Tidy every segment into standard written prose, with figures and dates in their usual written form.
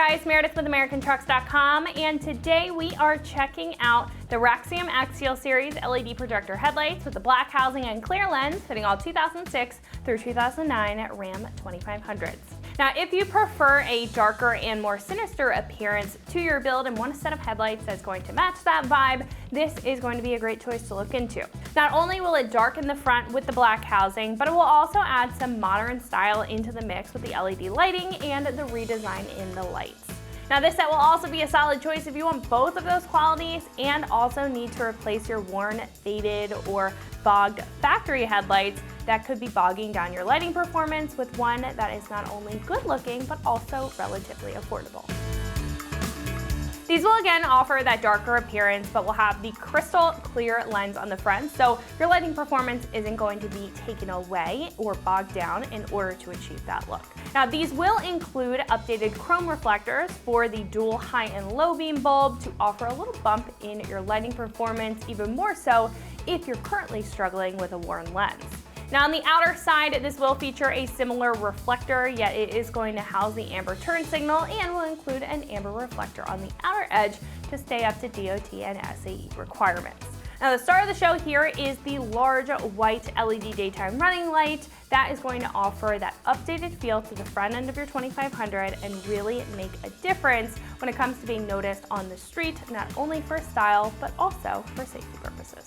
guys, Meredith with AmericanTrucks.com, and today we are checking out the Raxiom Axial Series LED projector headlights with the black housing and clear lens fitting all 2006 through 2009 Ram 2500s. Now, if you prefer a darker and more sinister appearance to your build and want a set of headlights that's going to match that vibe, this is going to be a great choice to look into. Not only will it darken the front with the black housing, but it will also add some modern style into the mix with the LED lighting and the redesign in the lights. Now, this set will also be a solid choice if you want both of those qualities and also need to replace your worn, faded, or bogged factory headlights that could be bogging down your lighting performance with one that is not only good looking, but also relatively affordable. These will again offer that darker appearance, but will have the crystal clear lens on the front, so your lighting performance isn't going to be taken away or bogged down in order to achieve that look. Now, these will include updated chrome reflectors for the dual high and low beam bulb to offer a little bump in your lighting performance, even more so if you're currently struggling with a worn lens. Now, on the outer side, this will feature a similar reflector, yet it is going to house the amber turn signal and will include an amber reflector on the outer edge to stay up to DOT and SAE requirements. Now, the star of the show here is the large white LED daytime running light that is going to offer that updated feel to the front end of your 2500 and really make a difference when it comes to being noticed on the street, not only for style, but also for safety purposes.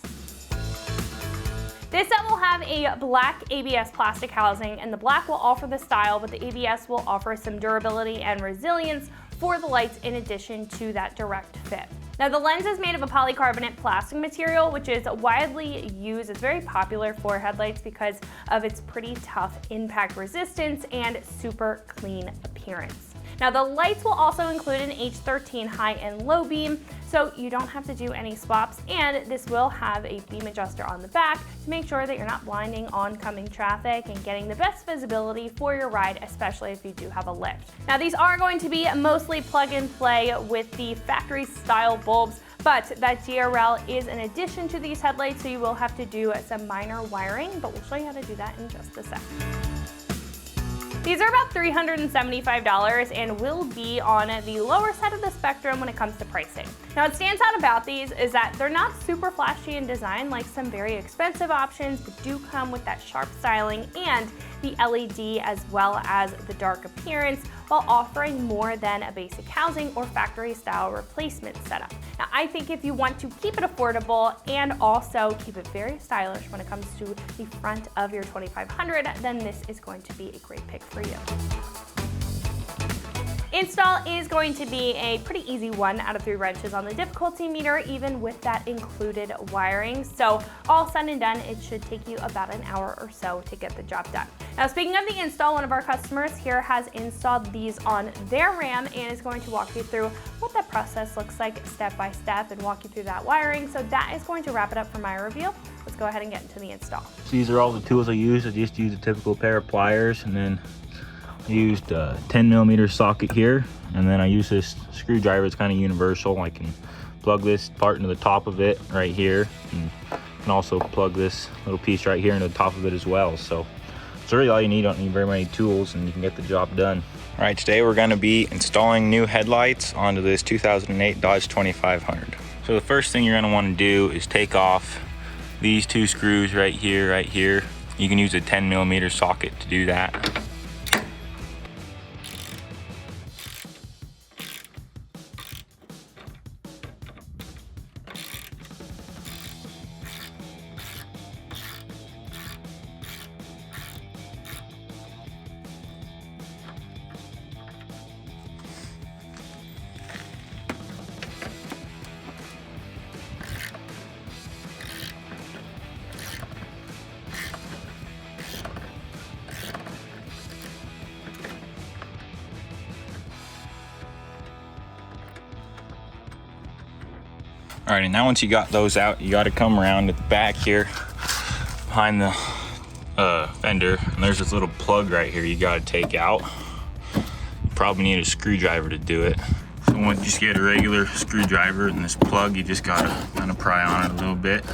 This set will have a black ABS plastic housing, and the black will offer the style, but the ABS will offer some durability and resilience for the lights in addition to that direct fit. Now, the lens is made of a polycarbonate plastic material, which is widely used. It's very popular for headlights because of its pretty tough impact resistance and super clean appearance. Now, the lights will also include an H13 high and low beam, so you don't have to do any swaps, and this will have a beam adjuster on the back to make sure that you're not blinding oncoming traffic and getting the best visibility for your ride, especially if you do have a lift. Now, these are going to be mostly plug and play with the factory style bulbs, but that DRL is an addition to these headlights, so you will have to do some minor wiring, but we'll show you how to do that in just a sec. These are about $375 and will be on the lower side of the spectrum when it comes to pricing. Now, what stands out about these is that they're not super flashy in design like some very expensive options, but do come with that sharp styling and the LED as well as the dark appearance, while offering more than a basic housing or factory style replacement setup. Now, I think if you want to keep it affordable and also keep it very stylish when it comes to the front of your 2500, then this is going to be a great pick for you. Install is going to be a pretty easy 1 out of 3 wrenches on the difficulty meter, even with that included wiring. So all said and done, it should take you about an hour or so to get the job done. Now, speaking of the install, one of our customers here has installed these on their Ram and is going to walk you through what that process looks like step by step and walk you through that wiring. So that is going to wrap it up for my review. Let's go ahead and get into the install. So these are all the tools I use. I just use a typical pair of pliers, and then I used a 10mm socket here, and then I use this screwdriver. It's kind of universal. I can plug this part into the top of it right here, and can also plug this little piece right here into the top of it as well. So it's really all you need. You don't need very many tools, and you can get the job done. All right, today we're going to be installing new headlights onto this 2008 Dodge 2500. So the first thing you're going to want to do is take off these 2 screws right here, right here. You can use a 10mm socket to do that. All right, and now once you got those out, you got to come around at the back here behind the fender, and there's this little plug right here you got to take out. You probably need a screwdriver to do it. So once you just get a regular screwdriver and this plug, you just got to kind of pry on it a little bit.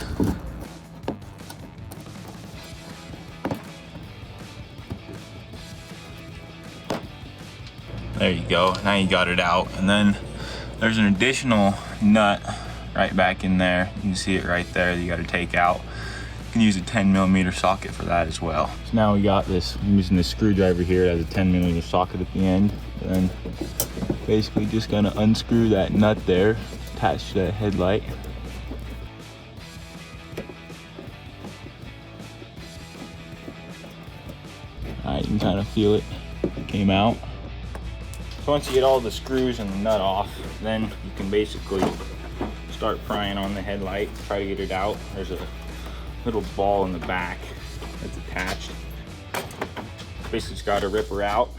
There you go, now you got it out. And then there's an additional nut right back in there. You can see it right there that you gotta take out. You can use a 10mm socket for that as well. So now we got this, I'm using this screwdriver here. It has a 10mm socket at the end. And then basically just gonna unscrew that nut there, attached to that headlight. All right, you can kind of feel it came out. So once you get all the screws and the nut off, then you can basically start prying on the headlight, try to get it out. There's a little ball in the back that's attached. Basically just gotta rip her out.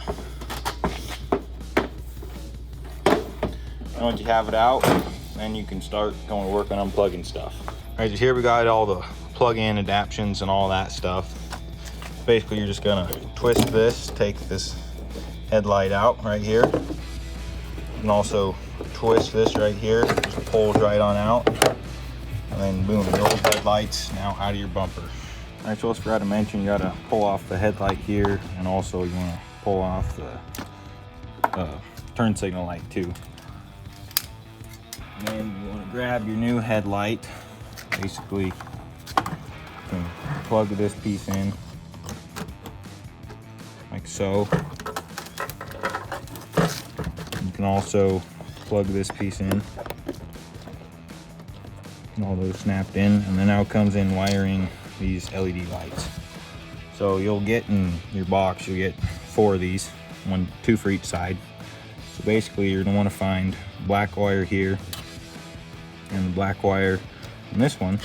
And once you have it out, then you can start going to work on unplugging stuff. All right, so here we got all the plug-in adaptions and all that stuff. Basically, you're just gonna twist this, take this headlight out right here. You can also twist this right here, just pulls right on out. And then boom, your old headlights now out of your bumper. All right, so I forgot to mention, you gotta pull off the headlight here, and also you wanna pull off the turn signal light too. And then you wanna grab your new headlight. Basically, you can plug this piece in, like so. You can also plug this piece in. And all those snapped in, and then now it comes in wiring these LED lights. So you'll get in your box, you'll get 4 of these, 2 for each side. So basically you're gonna wanna find black wire here and the black wire in this one.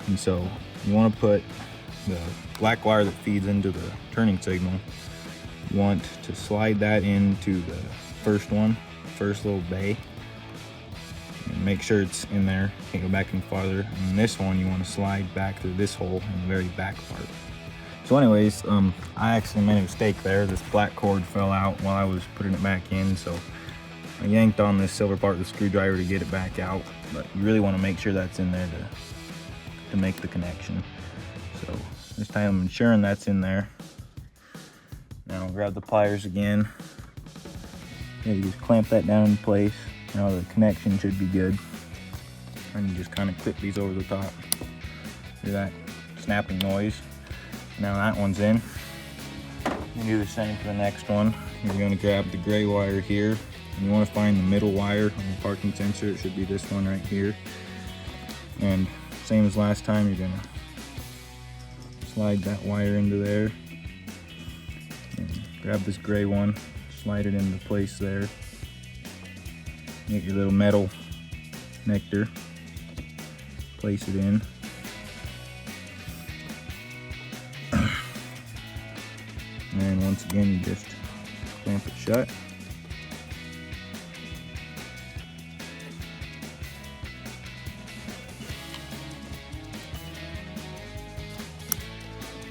And so you wanna put the black wire that feeds into the turning signal, you want to slide that into the first one, first little bay. And make sure it's in there, can't go back any farther. And this one you want to slide back through this hole in the very back part. So anyways, I actually made a mistake there. This black cord fell out while I was putting it back in, so I yanked on this silver part of the screwdriver to get it back out. But you really want to make sure that's in there to make the connection. So this time I'm ensuring that's in there. Now grab the pliers again. You just clamp that down in place. Now the connection should be good. And you just kind of clip these over the top. Hear that snapping noise. Now that one's in. You do the same for the next one. You're going to grab the gray wire here. And you want to find the middle wire on the parking sensor. It should be this one right here. And same as last time, you're going to slide that wire into there. And grab this gray one, slide it into place there. Get your little metal connector, place it in. And then once again, you just clamp it shut.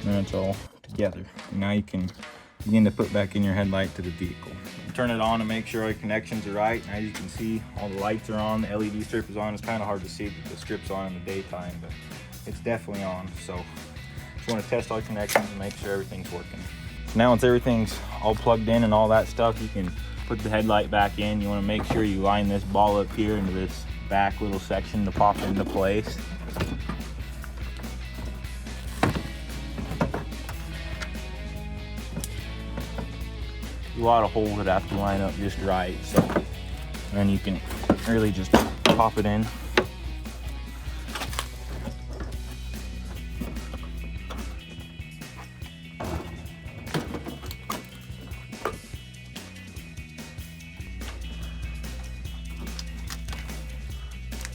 And it's all together. And now you can begin to put back in your headlight to the vehicle. Turn it on to make sure all your connections are right. Now you can see all the lights are on, the LED strip is on. It's kind of hard to see that the strip's on in the daytime, but it's definitely on. So just want to test all your connections and make sure everything's working. So now once everything's all plugged in and all that stuff, you can put the headlight back in. You want to make sure you line this ball up here into this back little section to pop into place. A lot of holes that have to line up just right, so then you can really just pop it in.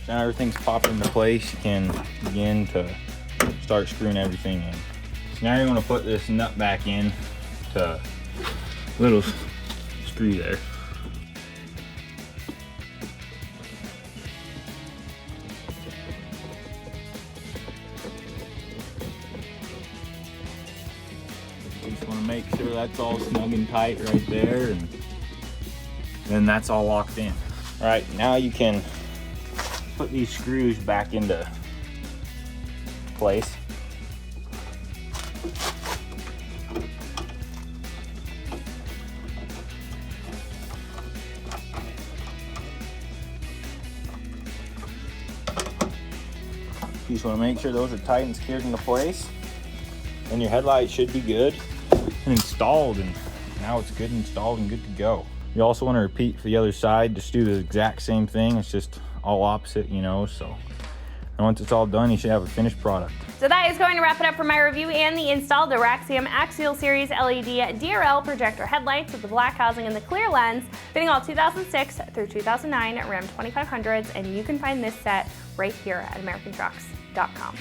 So now everything's popped into place, you can begin to start screwing everything in. So now you're going to put this nut back in to little screw there. You just want to make sure that's all snug and tight right there, and then that's all locked in. All right, now you can put these screws back into place. You just want to make sure those are tight and secured into place. And your headlight should be good and installed, and now it's good installed and good to go. You also want to repeat for the other side, just do the exact same thing. It's just all opposite, you know, so. And once it's all done, you should have a finished product. So that is going to wrap it up for my review and the install of the Raxium Axial Series LED DRL projector headlights with the black housing and the clear lens, fitting all 2006 through 2009 Ram 2500s, and you can find this set right here at AmericanTrucks.com.